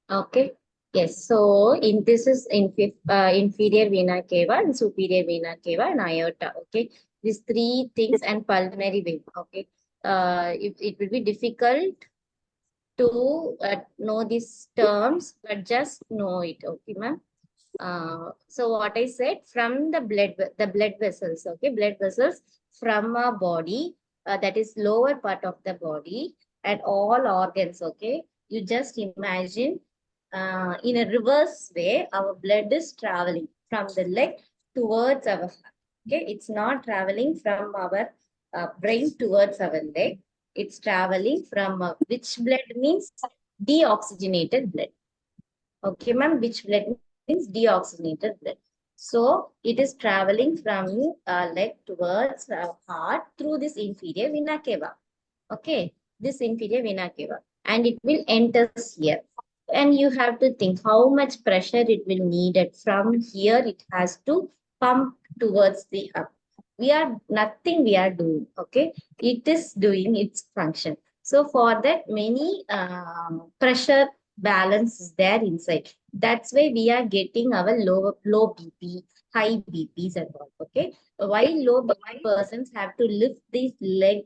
Okay. Yes. So in this is inferior vena cava and superior vena cava and aorta. Okay. These three things and pulmonary vein. Okay. It will be difficult to know these terms, but just know it. Okay, ma'am. So what I said from the blood vessels. Okay, blood vessels from our body, that is lower part of the body and all organs. Okay, you just imagine in a reverse way, our blood is traveling from the leg towards our heart. Okay, it's not traveling from our brain towards our leg. It's traveling from which blood means deoxygenated blood. Okay, ma'am, which blood means deoxygenated blood. So it is traveling from leg towards heart through this inferior vena cava. Okay, this inferior vena cava, and it will enter here. And you have to think how much pressure it will need it from here. It has to pump towards the up. We are nothing we are doing. Okay, it is doing its function. So for that, many pressure balance is there inside. That's why we are getting our low BP, high BPs and all. Okay, why low BP persons have to lift this leg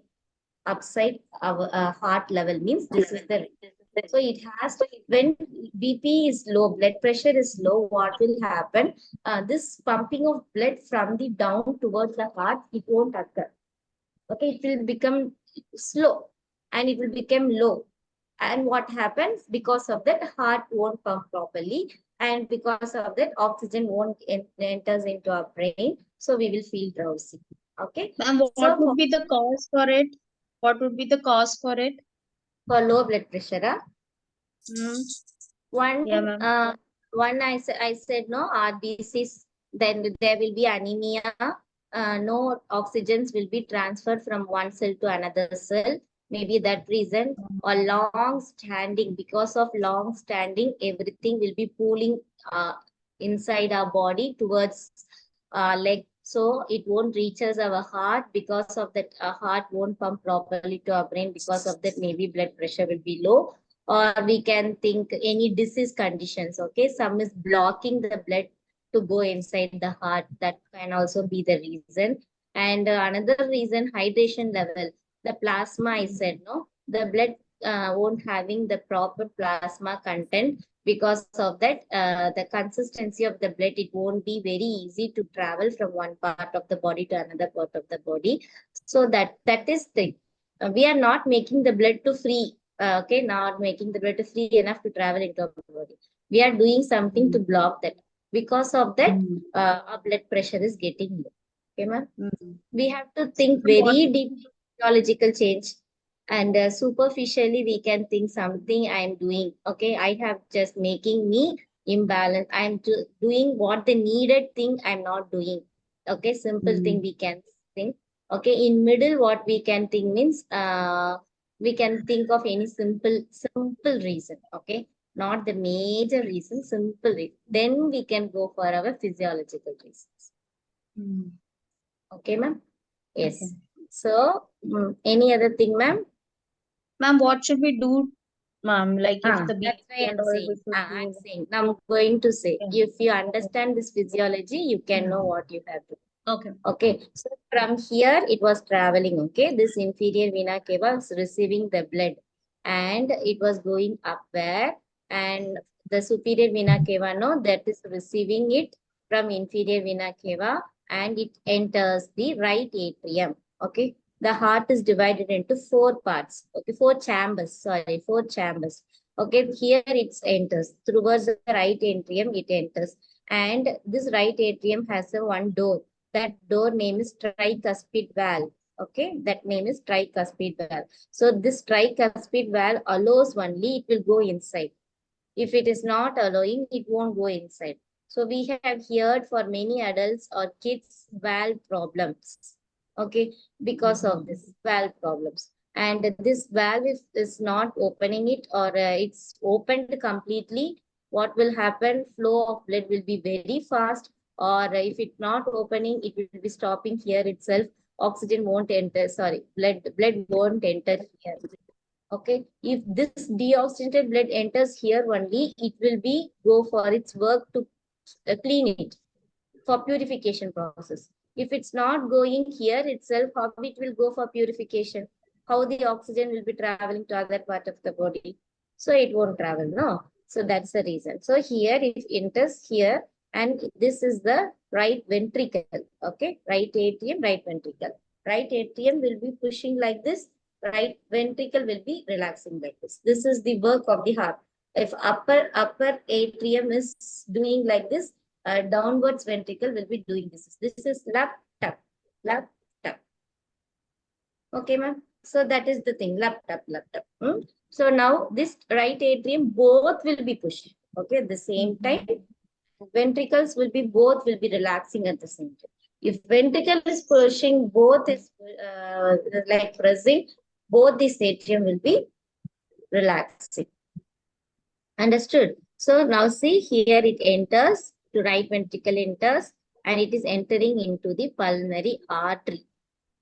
upside our heart level means this is the so it has when BP is low, blood pressure is low, what will happen? This pumping of blood from the down towards the heart, it won't occur. Okay, it will become slow and it will become low. And what happens? Because of that, heart won't pump properly, and because of that, oxygen won't enters into our brain. So we will feel drowsy. Okay. Ma'am, what So would be the cause for it? What would be the cause for it? for low blood pressure, Hmm. one Yeah, ma'am. I said no RBCs, then there will be anemia. No oxygens will be transferred from one cell to another cell. Maybe that reason, or long standing, because of long standing, everything will be pooling inside our body towards leg. So it won't reaches our heart. Because of that, our heart won't pump properly to our brain. Because of that, maybe blood pressure will be low, or we can think any disease conditions. Okay, some is blocking the blood to go inside the heart. That can also be the reason. And another reason, hydration level, the plasma. I said no, the blood won't having the proper plasma content. Because of that, the consistency of the blood, it won't be very easy to travel from one part of the body to another part of the body. So that is the we are not making the blood to free. Okay, not making the blood free enough to travel into our body. We are doing something to block that. Because of that, our blood pressure is getting low. Okay, ma'am. Hmm. We have to think And what? very deep physiological change. And superficially, we can think something I am doing. Okay, I have just making me imbalance. I am doing what the needed thing I'm not doing. Okay, simple thing Hmm. we can think. Okay, in middle, what we can think means we can think of any simple reason. Okay, not the major reason, simple reason. Then we can go for our physiological reasons. Hmm. Okay, ma'am. Okay. Yes. So, any other thing, ma'am? Ma'am, what should we do, ma'am? Like if the That's BP why and I'm all saying. we should I'm do. saying. Now I'm going to say. Yeah. If you Okay. understand this physiology, you can know what you have to. Okay. Okay. So from here, it was traveling. Okay. This inferior vena cava was receiving the blood, and it was going upward, and the superior vena cava, no, that is receiving it from inferior vena cava, and it enters the right atrium. Okay. The heart is divided into four parts. Okay, four chambers. Sorry, four chambers. Okay, here it enters towards the right atrium. It enters, and this right atrium has a one door. That door name is tricuspid valve. Okay, that name is tricuspid valve. So this tricuspid valve allows only it will go inside. If it is not allowing, it won't go inside. So we have heard for many adults or kids valve problems. Okay, because of this valve problems. And this valve is not opening it, or it's opened completely. What will happen? Flow of blood will be very fast, or if it's not opening, it will be stopping here itself. Oxygen won't enter. Sorry, blood won't enter here. Okay, if this deoxygenated blood enters here only, it will be go for its work to clean it for purification process. If it's not going here itself, how it will go for purification? How the oxygen will be traveling to other part of the body? So it won't travel, no? So that's the reason. So here it enters here, and this is the right ventricle, okay? Right atrium, right ventricle. Right atrium will be pushing like this, right ventricle will be relaxing like this. This is the work of the heart. If upper atrium is doing like this, downwards ventricle will be doing this. This is lap tap, lap tap. Okay, ma'am. So that is the thing, lap tap, lap tap. So now this right atrium both will be pushed. Okay, at the same time, ventricles will be both will be relaxing at the same time. If ventricle is pushing, both is like pressing, both this atrium will be relaxing. Understood? So now see here it enters to right ventricle enters and it is entering into the pulmonary artery.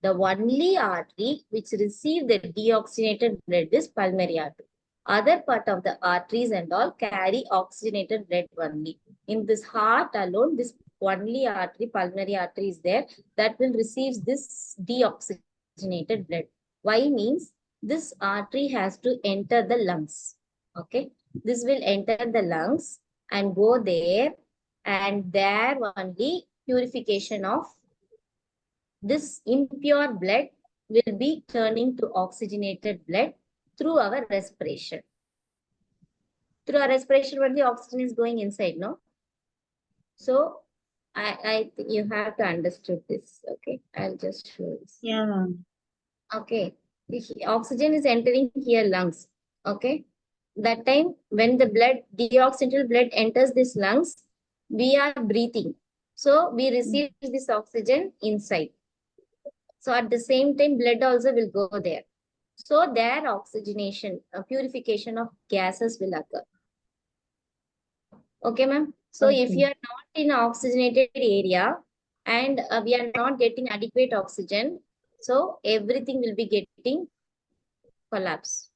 The only artery which receive the deoxygenated blood is pulmonary artery. Other part of the arteries and all carry oxygenated blood only. In this heart alone, this only artery, pulmonary artery is there that will receive this deoxygenated blood. Why means this artery has to enter the lungs. Okay. This will enter the lungs and go there, and there only purification of this impure blood will be turning to oxygenated blood through our respiration. Through our respiration, only oxygen is going inside, no? So I think you have to understood this. Okay, I'll just show this. Yeah. Okay, the oxygen is entering here lungs. Okay, that time when the blood, deoxygenated blood enters this lungs, we are breathing. So we receive this oxygen inside. So at the same time, blood also will go there. So their oxygenation, purification of gases will occur. Okay, ma'am. So if you are not in oxygenated area and we are not getting adequate oxygen, so everything will be getting collapse.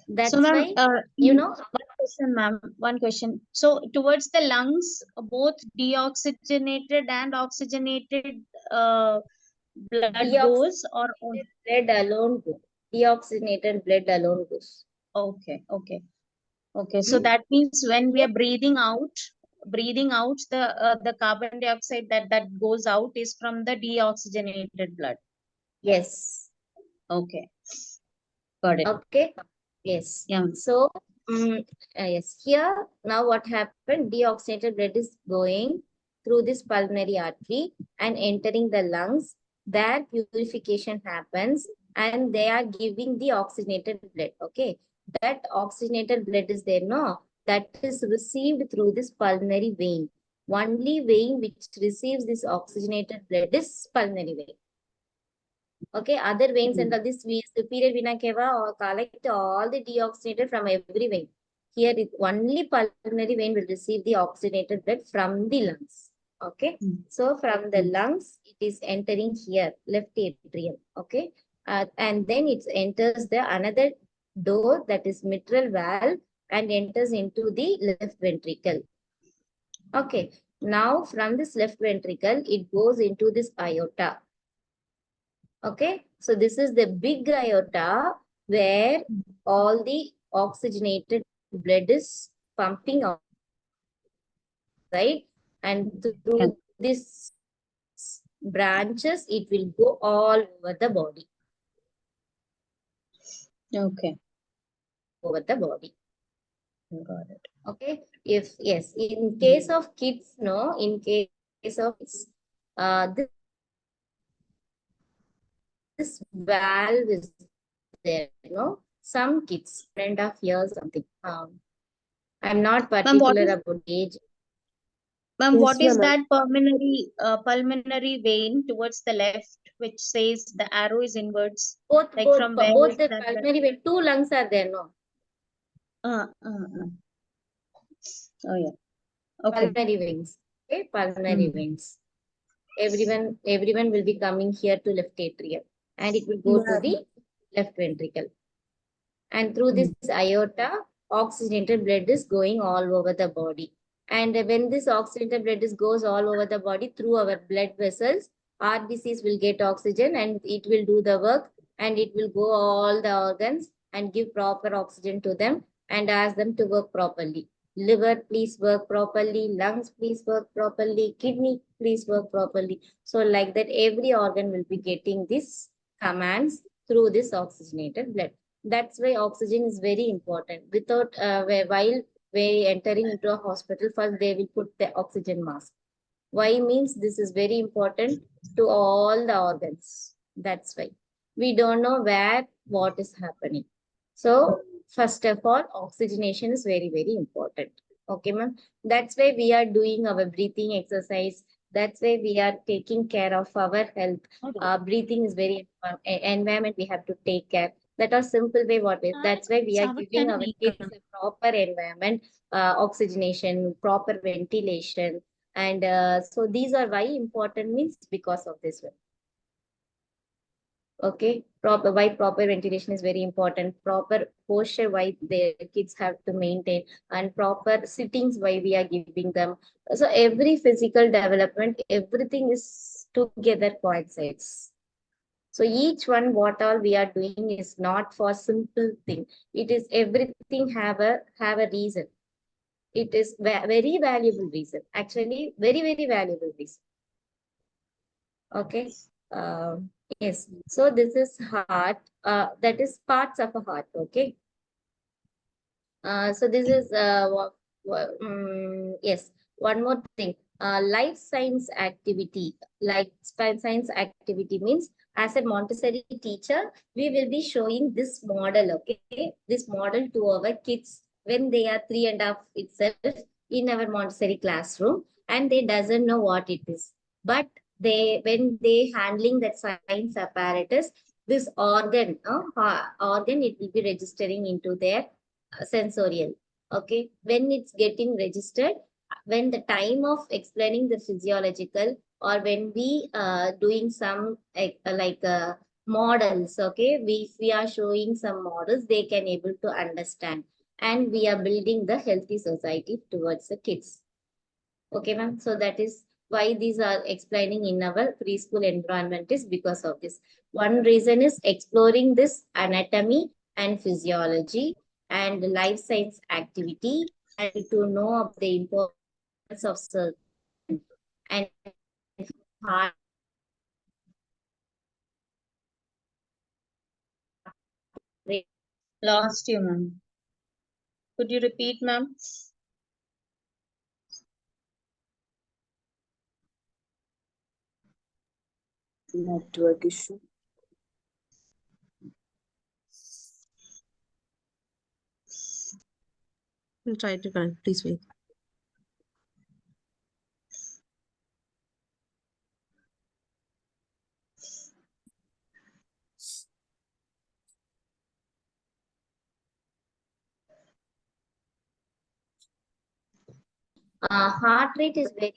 That's So, ma'am, why, you know, one question, ma'am. One question. So, towards the lungs, both deoxygenated and oxygenated blood goes, or deoxygenated blood alone goes. Deoxygenated blood alone goes. okay, okay, okay. So that means when we are breathing out the carbon dioxide that goes out is from the deoxygenated blood. Yes. Okay, got it. Okay. Yes. Yeah. So, yes, here now what happened? Deoxygenated blood is going through this pulmonary artery and entering the lungs. Their purification happens and they are giving the oxygenated blood. Okay. That oxygenated blood is there, no? That is received through this pulmonary vein. Only vein which receives this oxygenated blood is pulmonary vein. Okay, other veins and all this superior vena cava or collect all the deoxygenated from every vein. Here, only pulmonary vein will receive the oxygenated blood from the lungs. Okay, so from the lungs, it is entering here, left atrium. Okay, and then it enters the another door that is mitral valve and enters into the left ventricle. Okay, now from this left ventricle, it goes into this aorta. Okay, so this is the big aorta where all the oxygenated blood is pumping out, right? And through this branches, it will go all over the body. Okay. Over the body. Got it. Okay, if yes, in case of kids, no, in case of this valve is there, you know, some kids, 1.5 years, something. I'm not particular about age. Ma'am, what is that pulmonary vein towards the left, which says the arrow is inwards? Both From where both is the that? pulmonary vein, 2 lungs are there, no? Oh yeah. Okay. Pulmonary veins. Okay, pulmonary veins. Everyone will be coming here to left atrium, and it will go to the left ventricle. And through this aorta, oxygenated blood is going all over the body. And when this oxygenated blood goes all over the body through our blood vessels, RBCs will get oxygen and it will do the work, and it will go all the organs and give proper oxygen to them and ask them to work properly. Liver, please work properly. Lungs, please work properly. Kidney, please work properly. So like that, every organ will be getting these commands through this oxygenated blood. That's why oxygen is very important. Without, while we entering into a hospital, first they will put the oxygen mask. Why means this is very important to all the organs. That's why. We don't know where what is happening. So first of all, oxygenation is very, very important. Okay, ma'am. That's why we are doing our breathing exercise. That's why we are taking care of our health. Breathing is very important. Environment we have to take care. That are simple way what is. That's why we are giving our kids a proper environment, oxygenation, proper ventilation. And so these are why important means because of this one. Okay, why proper ventilation is very important. Proper posture why the kids have to maintain, and proper sittings why we are giving them. So every physical development, everything is together coincides. So each one, what all we are doing is not for simple thing. It is everything have a reason. It is very valuable reason. Actually, very, very valuable reason. Okay. Yes. So this is heart. That is parts of a heart. Okay. So this is yes. One more thing. Life science activity. Life science activity means as a Montessori teacher, we will be showing this model. Okay, this model to our kids when they are 3.5 itself in our Montessori classroom, and they doesn't know what it is. But they when they handling that science apparatus, this organ, organ, it will be registering into their sensorial. Okay, when it's getting registered, when the time of explaining the physiological, or when we doing some models, okay, we are showing some models, they can able to understand, and we are building the healthy society towards the kids. Okay, ma'am. So that is why these are explaining in our preschool environment is because of this. One reason is exploring this anatomy and physiology and life science activity, and to know of the importance of circulation and heart rate. Lost you, ma'am. Could you repeat, ma'am? Network issue. We'll try to connect. Please wait. Heart rate is very,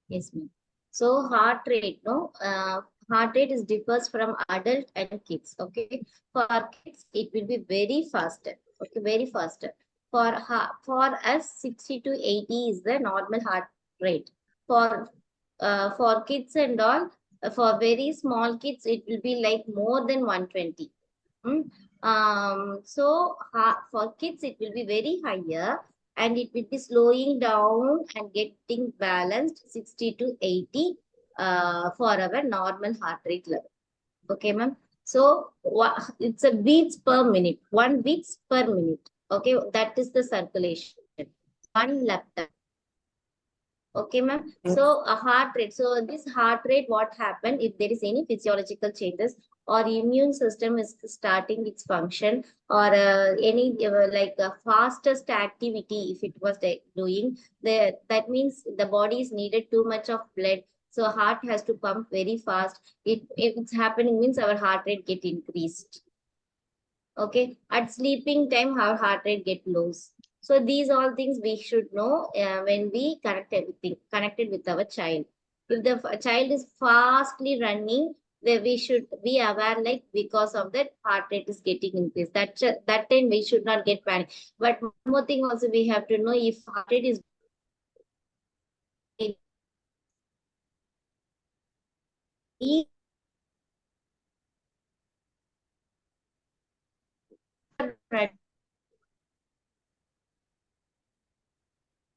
yes, ma'am. So heart rate, no, heart rate is differs from adult and kids. Okay, for kids it will be very faster. Okay, very faster. For us, 60 to 80 is the normal heart rate. For kids and all, for very small kids, it will be like more than 120. So for kids, it will be very higher, and it will be slowing down and getting balanced 60 to 80 for our normal heart rate level. Okay, ma'am. So it's a beats per minute, 1 beats per minute. Okay, that is the circulation. 1 lap time. Okay, ma'am. So a heart rate. So this heart rate, what happened if there is any physiological changes, or immune system is starting its function, or any like fastest activity, if it was doing, that means the body is needed too much of blood. So heart has to pump very fast. If it's happening means our heart rate get increased. Okay, at sleeping time, our heart rate get low. So these all things we should know when we connected with our child. If the child is fastly running, we should be aware, like because of that heart rate is getting increased. That time we should not get panic. But one more thing also we have to know, if heart rate is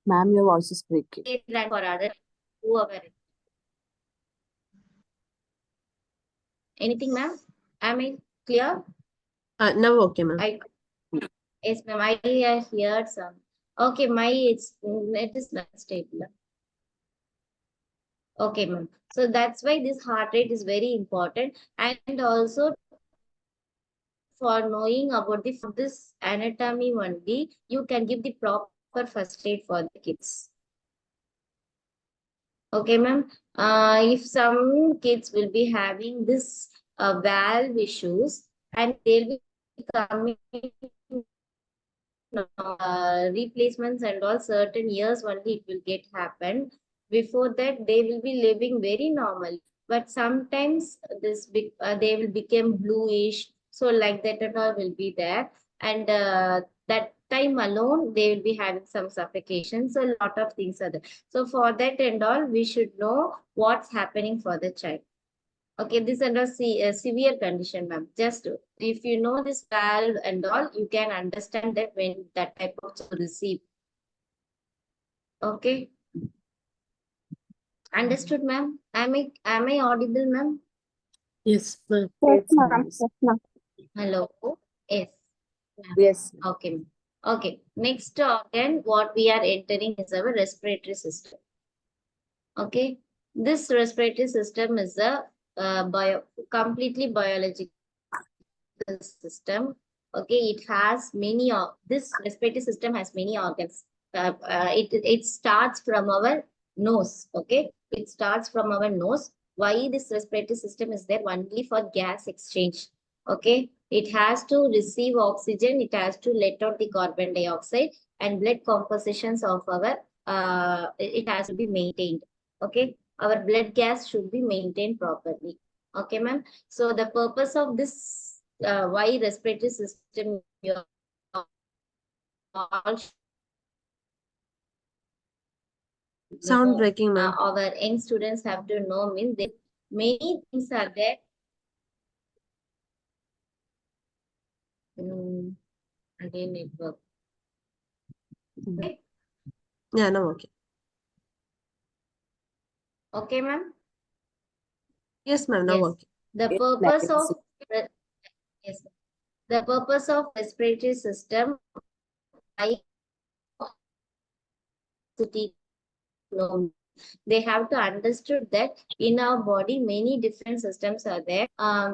Ma'am, your voice is breaking. for other whoever. Anything, ma'am? Am I clear? Now okay, ma'am. Yes, ma'am. I heard some. Okay, it is not stable. Okay, ma'am. So that's why this heart rate is very important, and also for knowing about this anatomy only, you can give the proper first aid for the kids. Okay, ma'am. If some kids will be having this valve issues, and they'll be coming replacements and all, certain years only it will get happen. Before that, they will be living very normal. But sometimes they will become bluish. So like that and all will be there. And that time alone, they will be having some suffocation. So a lot of things are there. So for that and all, we should know what's happening for the child. Okay, this is under severe condition, ma'am. Just if you know this valve and all, you can understand that when that type of receive. Okay. Understood, ma'am? Am I audible, ma'am? Yes, ma'am. Yes, ma'am. Hello? Yes. Yes. Okay. Okay. Next organ, what we are entering is our respiratory system. Okay. This respiratory system is a completely biological system. Okay, it has many this respiratory system has many organs. It starts from our nose. Okay, it starts from our nose. Why this respiratory system is there? Only for gas exchange. Okay, it has to receive oxygen, it has to let out the carbon dioxide, and blood compositions of our it has to be maintained. Okay, our blood gas should be maintained properly. Okay, ma'am. So the purpose of this why respiratory system you all Sound know, breaking, ma'am. our young students have to know, means there many things are there. Again network. Okay, Yeah, now okay. okay, ma'am. Yes, ma'am. Now Yes. okay. The Yes, purpose like of yes, the purpose of respiratory system, I know, they have to understood that in our body many different systems are there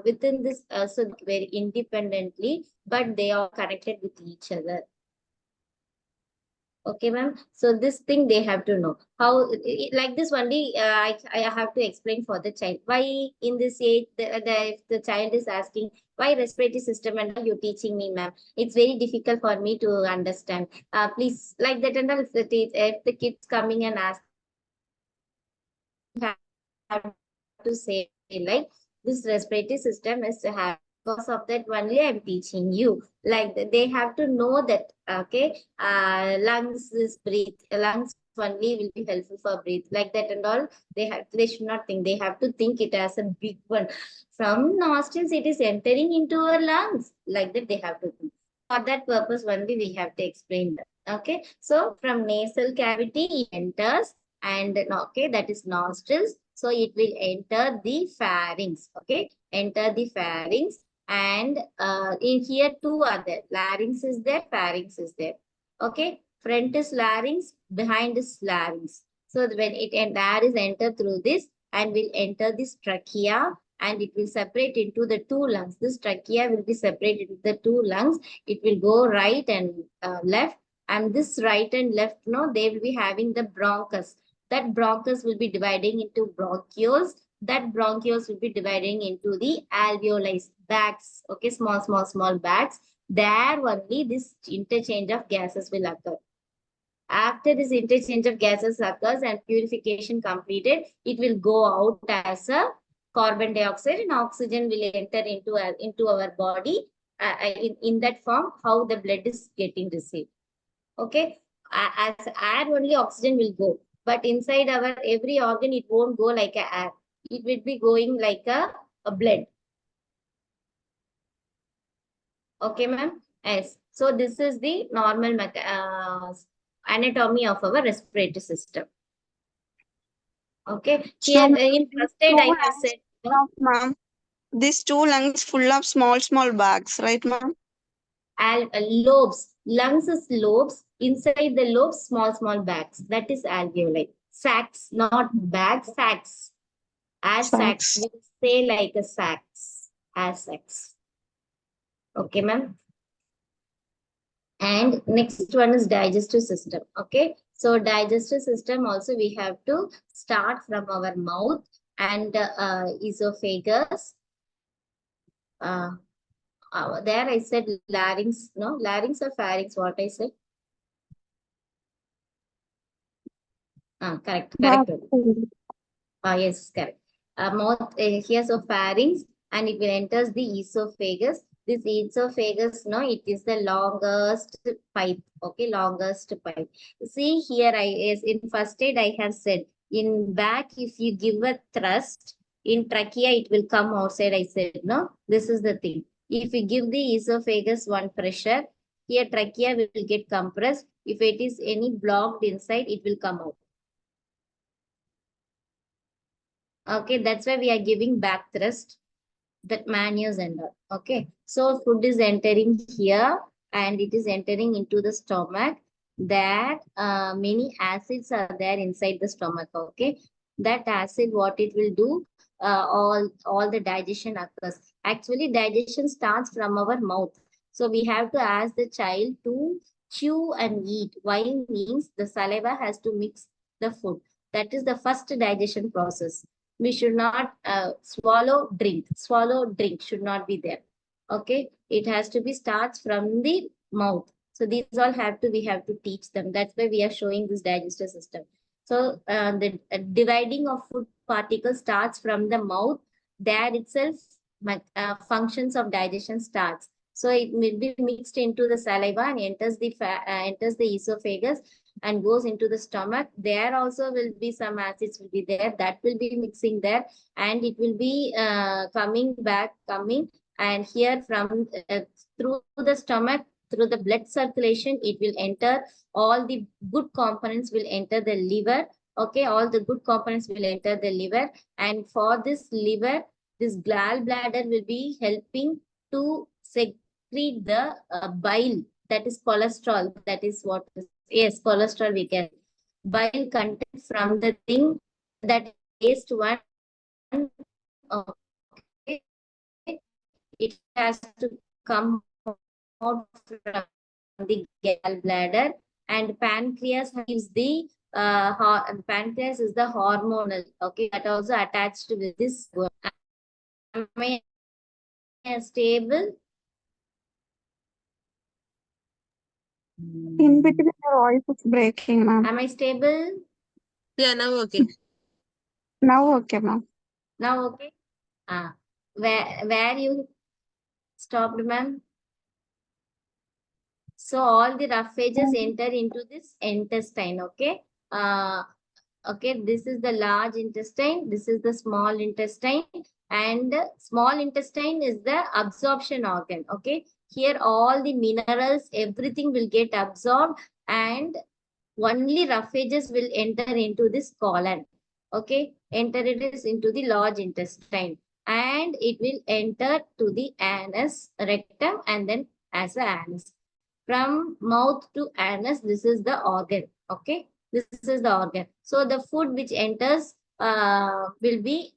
within this so very independently, but they are connected with each other. Okay, ma'am. So this thing they have to know how like this only. I have to explain for the child why in this age if the child is asking why respiratory system and you're teaching me, ma'am. It's very difficult for me to understand. Please like that and all. If the kids coming and ask, have to say like this respiratory system is to have, because of that only I'm teaching you. Like they have to know that okay, lungs is breathe, lungs only will be helpful for breathe, like that and all. They should not think, they have to think it as a big one. From nostrils it is entering into our lungs, like that they have to think. For that purpose only we have to explain that. Okay, so from nasal cavity it enters, and okay, that is nostrils. So it will enter the pharynx. Okay, enter the pharynx, and in here two are there. Larynx is there, pharynx is there. Okay, front is larynx, behind is larynx. So when it and air is entered through this and will enter this trachea, and it will separate into the two lungs. This trachea will be separated into the two lungs. It will go right and left, and this right and left, no, they will be having the bronchus. That bronchus will be dividing into bronchioles. That bronchioles will be dividing into the alveoli, bags. Okay, small bags. There only this interchange of gases will occur. After this interchange of gases occurs and purification completed, it will go out as a carbon dioxide and oxygen will enter into our body. In that form, how the blood is getting received. Okay, as air only oxygen will go, but inside our every organ it won't go like a air. It will be going like a blood. Okay, ma'am. Yes. So this is the normal anatomy of our respiratory system. Okay. Here in first aid, I have said. Ma'am, these two lungs full of small bags, right, ma'am? Lobes. Lungs is lobes. Inside the lobes, small bags. That is alveoli. Sacs, not bags, sacs. As sacs. We say like a sacs. As sacs. Okay, ma'am. And next one is digestive system. Okay. So digestive system also we have to start from our mouth and esophagus. There I said larynx, no? Larynx or pharynx, what I said? Correct. Yes, correct. Mouth, here so pharynx and it will enters the esophagus. This esophagus, no, it is the longest pipe. Okay, longest pipe. See here, in first aid I have said, in back if you give a thrust, in trachea it will come outside. I said, no, this is the thing. If you give the esophagus one pressure, here trachea will get compressed. If it is any blocked inside, it will come out. Okay, that's why we are giving back thrust, that manures and all. Okay, so food is entering here and it is entering into the stomach. That many acids are there inside the stomach. Okay, that acid, what it will do, all the digestion occurs. Actually, digestion starts from our mouth. So we have to ask the child to chew and eat. Why means the saliva has to mix the food. That is the first digestion process. We should not swallow drink should not be there. Okay, it has to be starts from the mouth. So these all we have to teach them. That's why we are showing this digestive system. So the dividing of food particles starts from the mouth. There itself functions of digestion starts. So it will be mixed into the saliva and enters the esophagus and goes into the stomach. There also will be some acids will be there, that will be mixing there, and it will be coming and here from through the stomach, through the blood circulation, it will enter. All the good components will enter the liver. Okay, all the good components will enter the liver, and for this liver, this gallbladder will be helping to secrete the bile, that is cholesterol. That is what is, yes, cholesterol we can. Bile content from the thing, that waste one. Okay, it has to come out from the gallbladder, and pancreas gives the pancreas is the hormonal. Okay, that also attached with this. Am I stable? In between, your voice is breaking, ma'am. Am I stable? Yeah, now okay. Now, okay, ma'am. Now okay. Where you stopped, ma'am? So all the roughages enter into this intestine. Okay. Okay, this is the large intestine, this is the small intestine, and small intestine is the absorption organ. Okay, here all the minerals, everything will get absorbed, and only roughages will enter into this colon. Okay, enter it is into the large intestine, and it will enter to the anus, rectum, and then as a anus. From mouth to anus, this is the organ. Okay, this is the organ. So the food which enters will be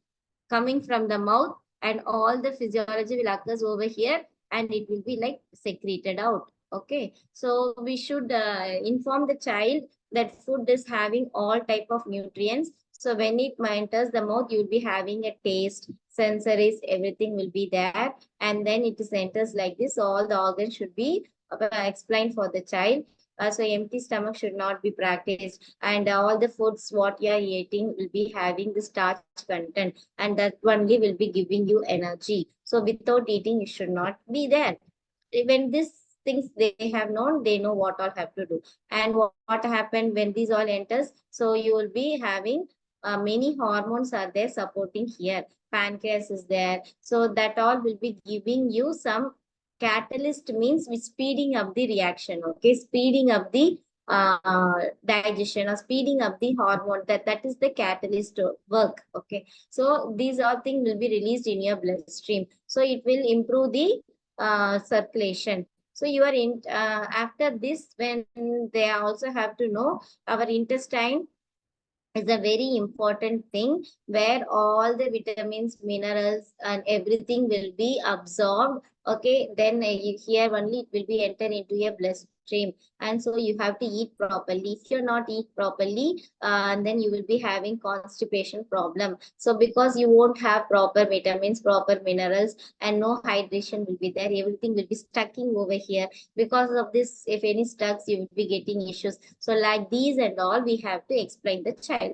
coming from the mouth, and all the physiology will occurs over here, and it will be like secreted out. Okay, so we should inform the child that food is having all type of nutrients. So when it enters the mouth, you will be having a taste, sensories, everything will be there, and then it is enters like this. All the organs should be explained for the child. So empty stomach should not be practiced. And all the foods what you are eating will be having the starch content, and that only will be giving you energy. So without eating, you should not be there. When these things they have known, they know what all have to do. And what happened when these all enters, so you will be having many hormones are there supporting here. Pancreas is there, so that all will be giving you some catalyst, means with speeding up the reaction, okay, speeding up the digestion or speeding up the hormone, that is the catalyst work, okay. So these all things will be released in your bloodstream, so it will improve the circulation. So you are in after this, when they also have to know, our intestine is a very important thing where all the vitamins, minerals, and everything will be absorbed. Okay, then here only it will be enter into your bloodstream, and so you have to eat properly. If you're not eat properly, then you will be having constipation problem. So because you won't have proper vitamins, proper minerals, and no hydration will be there, everything will be stucking over here. Because of this, if any stucks, you will be getting issues. So like these and all, we have to explain the child.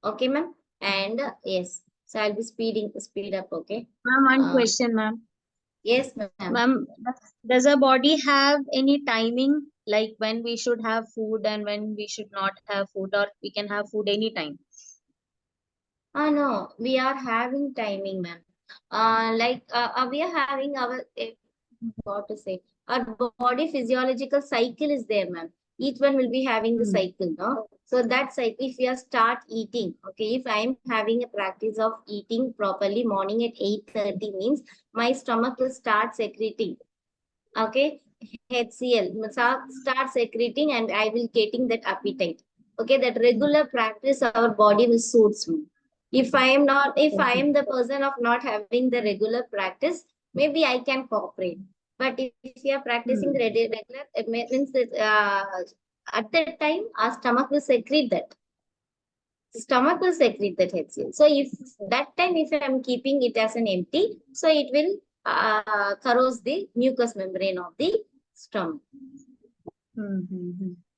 Okay, ma'am. And yes, so I'll be speed up. Okay. Ma'am, one Uh, question, ma'am. Yes, ma'am. Ma'am, does a body have any timing, like when we should have food and when we should not have food, or we can have food anytime? No, we are having timing, ma'am. We are having our what to say, our body physiological cycle is there, ma'am. Each one will be having the cycle, no? So that cycle, if you start eating, okay, if I am having a practice of eating properly morning at 8:30 means my stomach will start secreting, okay, HCl, start secreting, and I will getting that appetite. Okay, that regular practice our body will suits me. If I am not, if I am the person of not having the regular practice, maybe I can cooperate. But if you are practicing the regular, it means that at that time our stomach will secrete that. Stomach will secrete that HCl. So if that time, if I am keeping it as an empty, so it will corrode the mucous membrane of the stomach.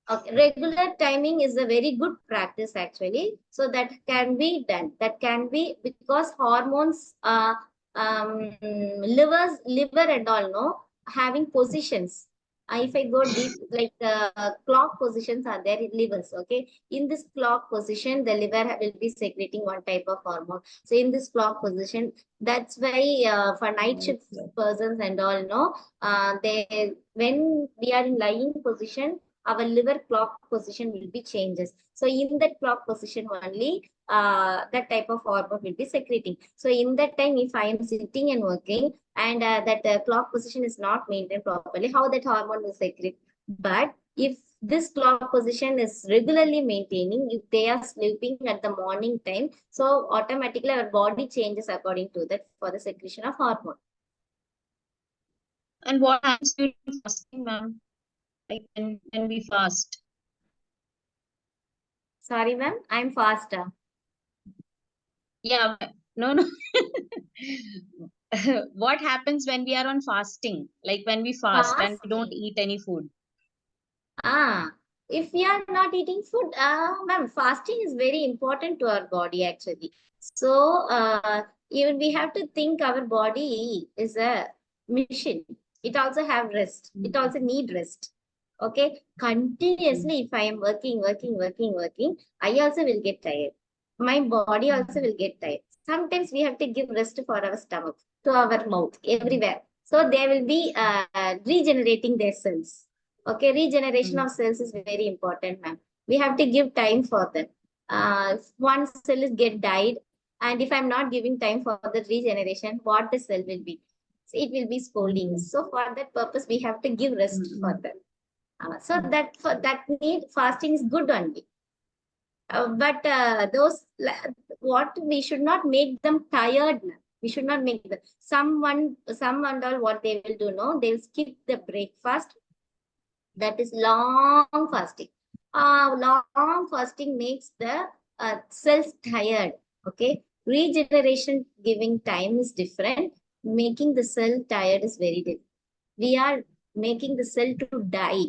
Okay. Regular timing is a very good practice actually. So that can be done. That can be because hormones, liver and all, no, having positions. If I go deep, like clock positions are there in livers. Okay, in this clock position, the liver will be secreting one type of hormone. So in this clock position, that's why for night shift persons and all, no, they when we are in lying position, our liver clock position will be changes. So in that clock position only, that type of hormone will be secreting. So in that time, if I am sitting and working, and that clock position is not maintained properly, how that hormone will secrete? But if this clock position is regularly maintaining, if they are sleeping at the morning time, so automatically our body changes according to that for the secretion of hormone. And what happens during fasting, ma'am? Like when we fast? Sorry, ma'am, I'm faster. Yeah, no. What happens when we are on fasting? Like when we fast and we don't Fasting. eat any food? If we are not eating food, ma'am, fasting is very important to our body actually. So, even we have to think our body is a machine. It also have rest. It also need rest. Okay, continuously, if I am working, I also will get tired. My body also will get tired. Sometimes we have to give rest for our stomach, to our mouth, everywhere. So they will be regenerating their cells. Okay, regeneration of cells is very important, ma'am. We have to give time for them. If one cell is get died, and if I'm not giving time for the regeneration, what the cell will be? It will be scolding. So for that purpose, we have to give rest for them. So that for that need fasting is good only. But what we should not make them tired. We should not make them. Some and all what they will do, no, they will skip the breakfast. That is long fasting. Long fasting makes the cells tired. Okay, regeneration giving time is different. Making the cell tired is very different. we are making the cell to die.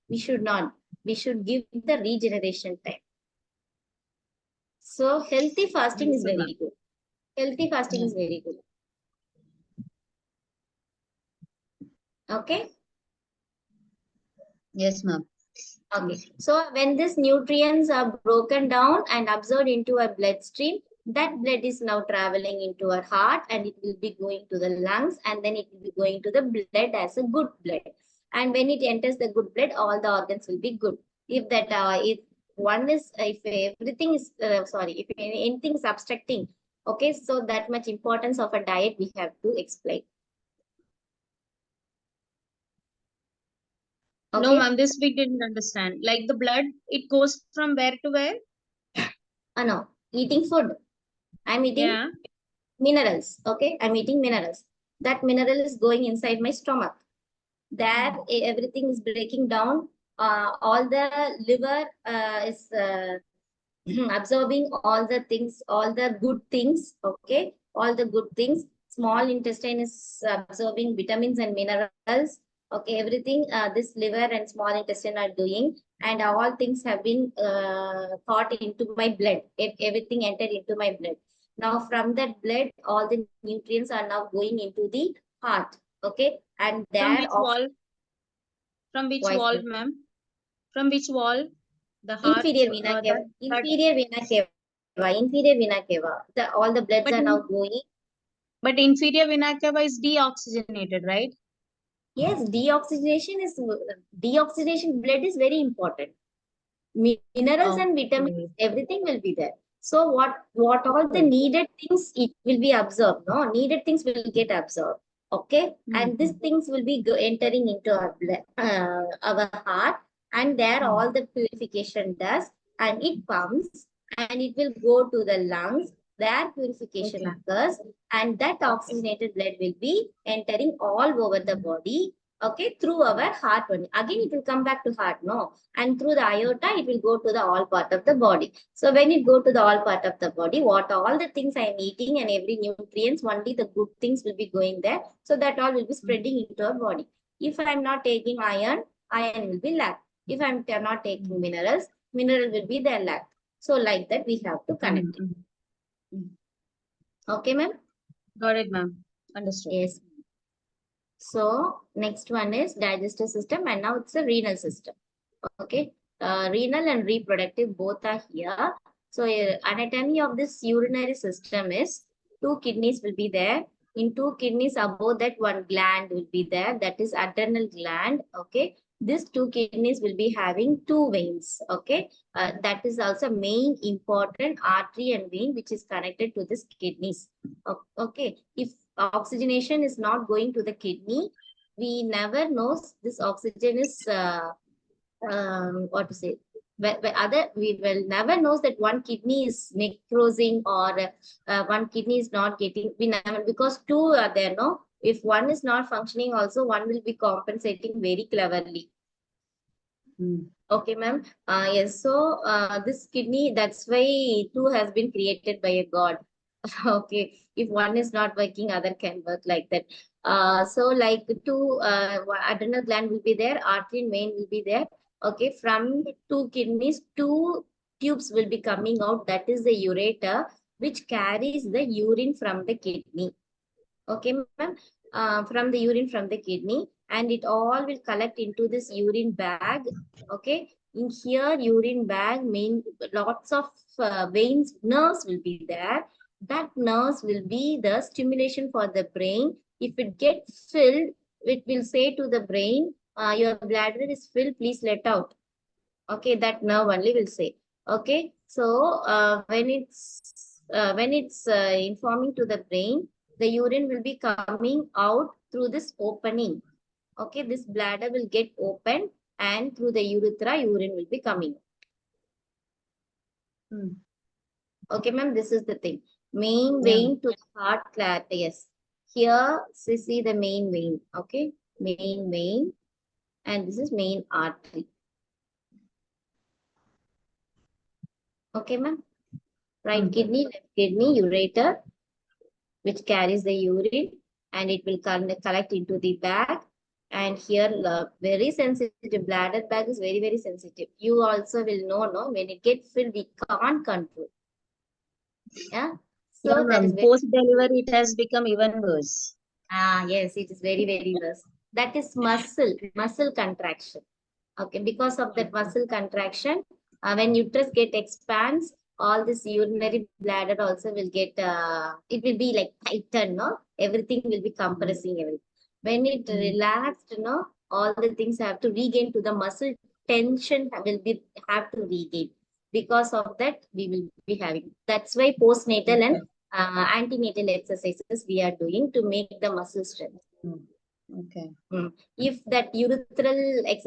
We should not. We should give the regeneration time. So healthy fasting is Yes, ma'am. very good. Healthy fasting is very good. Okay. Yes, ma'am. Okay. So when these nutrients are broken down and absorbed into our bloodstream, that blood is now traveling into our heart and it will be going to the lungs and then it will be going to the blood as a good blood. And when it enters the good blood, all the organs will be good. If everything is, if anything is obstructing, okay, so that much importance of a diet we have to explain. No, Okay. ma'am, this we didn't understand. Like the blood, it goes from where to where? No, eating food. I'm eating Yeah. minerals. Okay, I'm eating minerals. That mineral is going inside my stomach. There, everything is breaking down. All the liver is absorbing all the things, all the good things. Okay, all the good things. Small intestine is absorbing vitamins and minerals. Okay, everything this liver and small intestine are doing, and all things have been thought into my blood. Everything entered into my blood. Now from that blood, all the nutrients are now going into the heart. Okay, and From there which wall? From which voice wall, ma'am? From which wall? The heart. inferior vena cava. Inferior vena cava. Inferior vena cava. All the bloods But are now going. But inferior vena cava is deoxygenated, right? Yes, deoxygenation blood is very important. Minerals and vitamins, Okay. everything will be there. So what all the Okay. needed things, it will be absorbed. No, needed things will get absorbed. Okay, and these things will be entering into our blood, our heart, and there all the purification does, and it pumps, and it will go to the lungs. There purification Okay. occurs, and that oxygenated blood will be entering all over the body. Okay, through our heart only. Again, it will come back to heart. No, and through the aorta it will go to the all part of the body. So when it go to the all part of the body, what all the things I am eating and every nutrients, only the good things will be going there, so that all will be spreading into our body. If I am not taking iron, iron will be lacked. If I am not taking minerals, mineral will be there lacked. So like that we have to connect it. Okay, ma'am? Got it, ma'am. Understood. Yes. So next one is digestive system, and now it's a renal system. Okay, renal and reproductive both are here. So anatomy of this urinary system is two kidneys will be there. In two kidneys above that, one gland will be there, that is adrenal gland. Okay, these two kidneys will be having two veins. Okay, that is also main important artery and vein which is connected to this kidneys. Okay, if oxygenation is not going to the kidney, we never knows this oxygen is what to say, we will never knows that one kidney is necrosing or one kidney is not getting, we never, because two are there. No, if one is not functioning also, one will be compensating very cleverly. Okay, ma'am. Yes, so this kidney, that's why two has been created by a god. Okay, if one is not working, other can work like that. So like two adrenal gland will be there, artery and vein will be there. Okay, from two kidneys, two tubes will be coming out. That is the ureter, which carries the urine from the kidney. Okay, ma'am. From the urine from the kidney, and it all will collect into this urine bag. Okay, in here urine bag, lots of veins, nerves will be there. That nerves will be the stimulation for the brain. If it gets filled, it will say to the brain, your bladder is filled, please let out. Okay, that nerve only will say. Okay, so when it's informing to the brain, the urine will be coming out through this opening. Okay, this bladder will get open, and through the urethra, urine will be coming. Okay, ma'am, this is the thing. Main vein to the heart, yes. Here, see the main vein. Okay, main vein, and this is main artery. Okay, ma'am. Right kidney, left kidney, ureter, which carries the urine, and it will collect into the bag. And here, very sensitive. Bladder bag is very, very sensitive. You also will know, no, when it gets filled, we can't control. Yeah. So Yeah, that is ma'am. very, Post delivery, it has become even worse. yes, it is very, very worse. That is muscle contraction. Okay, because of that muscle contraction, when uterus get expands, all this urinary bladder also will get, it will be like tightened, no? Everything will be compressing everything. When it relaxed, no, all the things have to regain to the muscle tension have to regain. Because of that, we will be having. That's why postnatal and antenatal exercises we are doing to make the muscle strength. Okay. If that urethral exercise